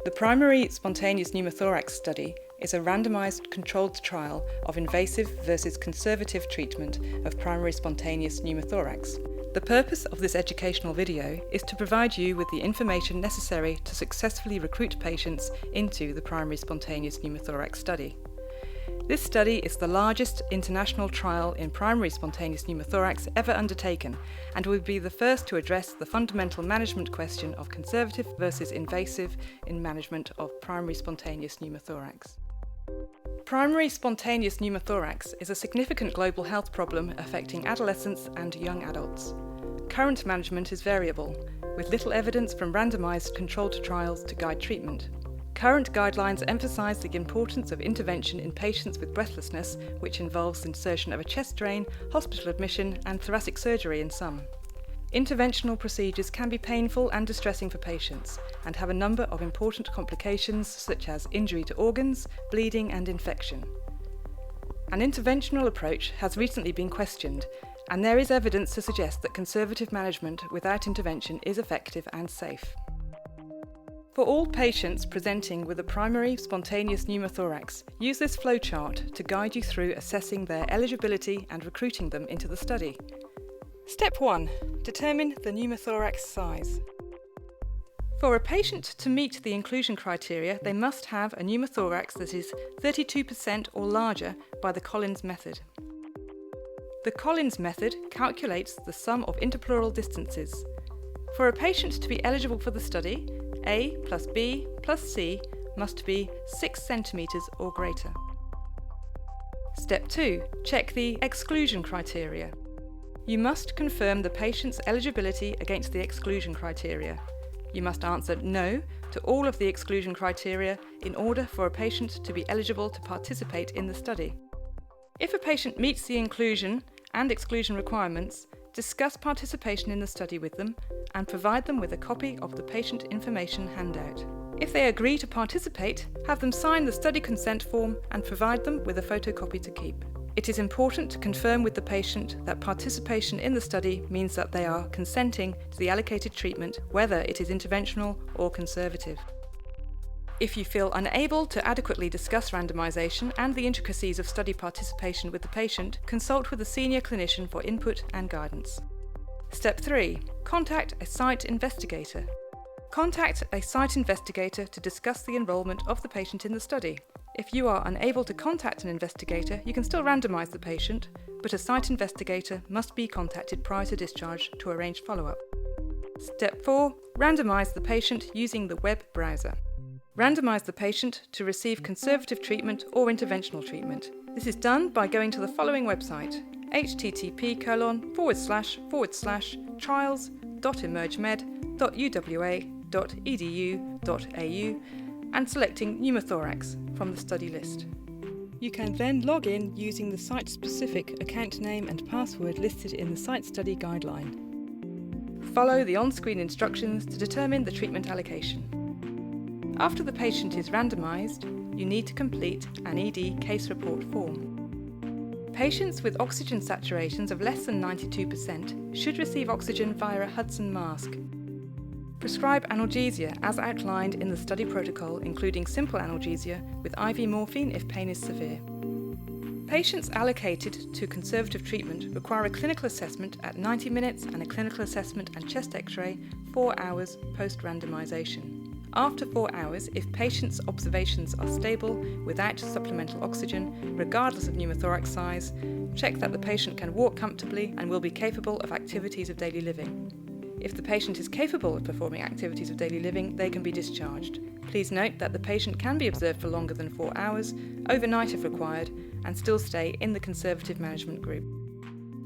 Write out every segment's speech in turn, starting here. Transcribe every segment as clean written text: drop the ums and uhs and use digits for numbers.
The primary spontaneous pneumothorax study is a randomised controlled trial of invasive versus conservative treatment of primary spontaneous pneumothorax. The purpose of this educational video is to provide you with the information necessary to successfully recruit patients into the primary spontaneous pneumothorax study. This study is the largest international trial in primary spontaneous pneumothorax ever undertaken and will be the first to address the fundamental management question of conservative versus invasive in management of primary spontaneous pneumothorax. Primary spontaneous pneumothorax is a significant global health problem affecting adolescents and young adults. Current management is variable, with little evidence from randomised controlled trials to guide treatment. Current guidelines emphasise the importance of intervention in patients with breathlessness, which involves insertion of a chest drain, hospital admission, and thoracic surgery in some. Interventional procedures can be painful and distressing for patients and have a number of important complications such as injury to organs, bleeding, and infection. An interventional approach has recently been questioned, and there is evidence to suggest that conservative management without intervention is effective and safe. For all patients presenting with a primary spontaneous pneumothorax, use this flowchart to guide you through assessing their eligibility and recruiting them into the study. Step 1. Determine the pneumothorax size. For a patient to meet the inclusion criteria, they must have a pneumothorax that is 32% or larger by the Collins method. The Collins method calculates the sum of interpleural distances. For a patient to be eligible for the study, A plus B plus C must be 6 centimetres or greater. Step 2. Check the exclusion criteria. You must confirm the patient's eligibility against the exclusion criteria. You must answer no to all of the exclusion criteria in order for a patient to be eligible to participate in the study. If a patient meets the inclusion and exclusion requirements, discuss participation in the study with them and provide them with a copy of the patient information handout. If they agree to participate, have them sign the study consent form and provide them with a photocopy to keep. It is important to confirm with the patient that participation in the study means that they are consenting to the allocated treatment, whether it is interventional or conservative. If you feel unable to adequately discuss randomisation and the intricacies of study participation with the patient, consult with a senior clinician for input and guidance. Step 3. Contact a site investigator. Contact a site investigator to discuss the enrolment of the patient in the study. If you are unable to contact an investigator, you can still randomise the patient, but a site investigator must be contacted prior to discharge to arrange follow-up. Step 4. Randomise the patient using the web browser. Randomise the patient to receive conservative treatment or interventional treatment. This is done by going to the following website: http://trials.emergemed.uwa.edu.au and selecting pneumothorax from the study list. You can then log in using the site-specific account name and password listed in the site study guideline. Follow the on-screen instructions to determine the treatment allocation. After the patient is randomised, you need to complete an ED case report form. Patients with oxygen saturations of less than 92% should receive oxygen via a Hudson mask. Prescribe analgesia as outlined in the study protocol, including simple analgesia with IV morphine if pain is severe. Patients allocated to conservative treatment require a clinical assessment at 90 minutes and a clinical assessment and chest X-ray 4 hours post-randomisation. After 4 hours, if patients' observations are stable without supplemental oxygen, regardless of pneumothorax size, check that the patient can walk comfortably and will be capable of activities of daily living. If the patient is capable of performing activities of daily living, they can be discharged. Please note that the patient can be observed for longer than 4 hours, overnight if required, and still stay in the conservative management group.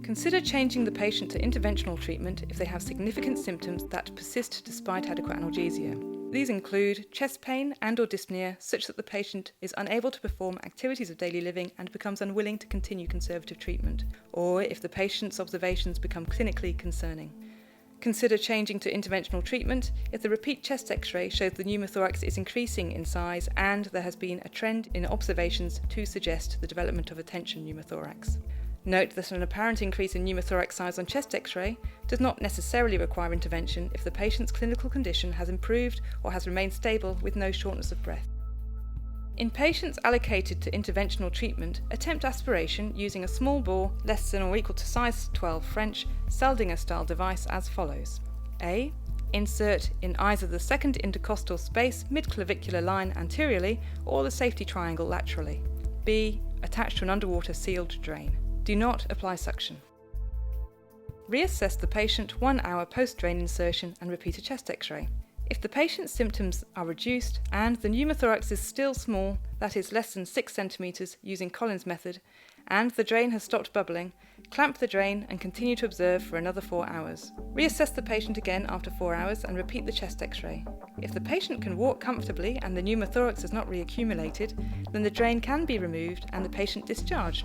Consider changing the patient to interventional treatment if they have significant symptoms that persist despite adequate analgesia. These include chest pain and/or dyspnea, such that the patient is unable to perform activities of daily living and becomes unwilling to continue conservative treatment, or if the patient's observations become clinically concerning. Consider changing to interventional treatment if the repeat chest X-ray shows the pneumothorax is increasing in size and there has been a trend in observations to suggest the development of a tension pneumothorax. Note that an apparent increase in pneumothorax size on chest X-ray does not necessarily require intervention if the patient's clinical condition has improved or has remained stable with no shortness of breath. In patients allocated to interventional treatment, attempt aspiration using a small bore less than or equal to size 12 French Seldinger style device as follows. A. Insert in either the second intercostal space mid-clavicular line anteriorly or the safety triangle laterally. B. Attach to an underwater sealed drain. Do not apply suction. Reassess the patient 1 hour post-drain insertion and repeat a chest X-ray. If the patient's symptoms are reduced and the pneumothorax is still small, that is less than 6 cm using Collins' method, and the drain has stopped bubbling, clamp the drain and continue to observe for another 4 hours. Reassess the patient again after 4 hours and repeat the chest X-ray. If the patient can walk comfortably and the pneumothorax has not reaccumulated, then the drain can be removed and the patient discharged.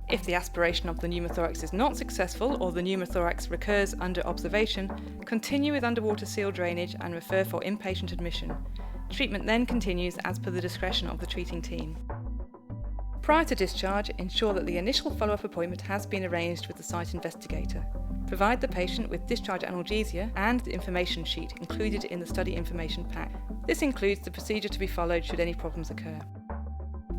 If the aspiration of the pneumothorax is not successful or the pneumothorax recurs under observation, continue with underwater seal drainage and refer for inpatient admission. Treatment then continues as per the discretion of the treating team. Prior to discharge, ensure that the initial follow-up appointment has been arranged with the site investigator. Provide the patient with discharge analgesia and the information sheet included in the study information pack. This includes the procedure to be followed should any problems occur.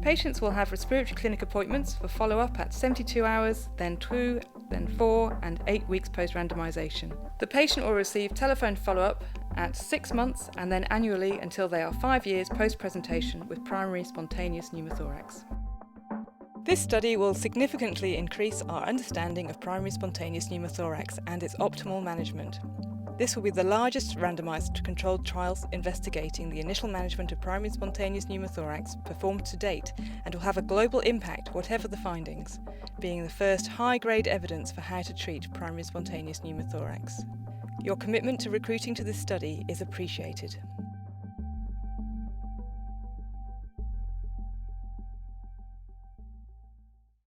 Patients will have respiratory clinic appointments for follow-up at 72 hours, then 2, then 4 and 8 weeks post-randomisation. The patient will receive telephone follow-up at 6 months and then annually until they are 5 years post-presentation with primary spontaneous pneumothorax. This study will significantly increase our understanding of primary spontaneous pneumothorax and its optimal management. This will be the largest randomised controlled trials investigating the initial management of primary spontaneous pneumothorax performed to date and will have a global impact whatever the findings, being the first high-grade evidence for how to treat primary spontaneous pneumothorax. Your commitment to recruiting to this study is appreciated.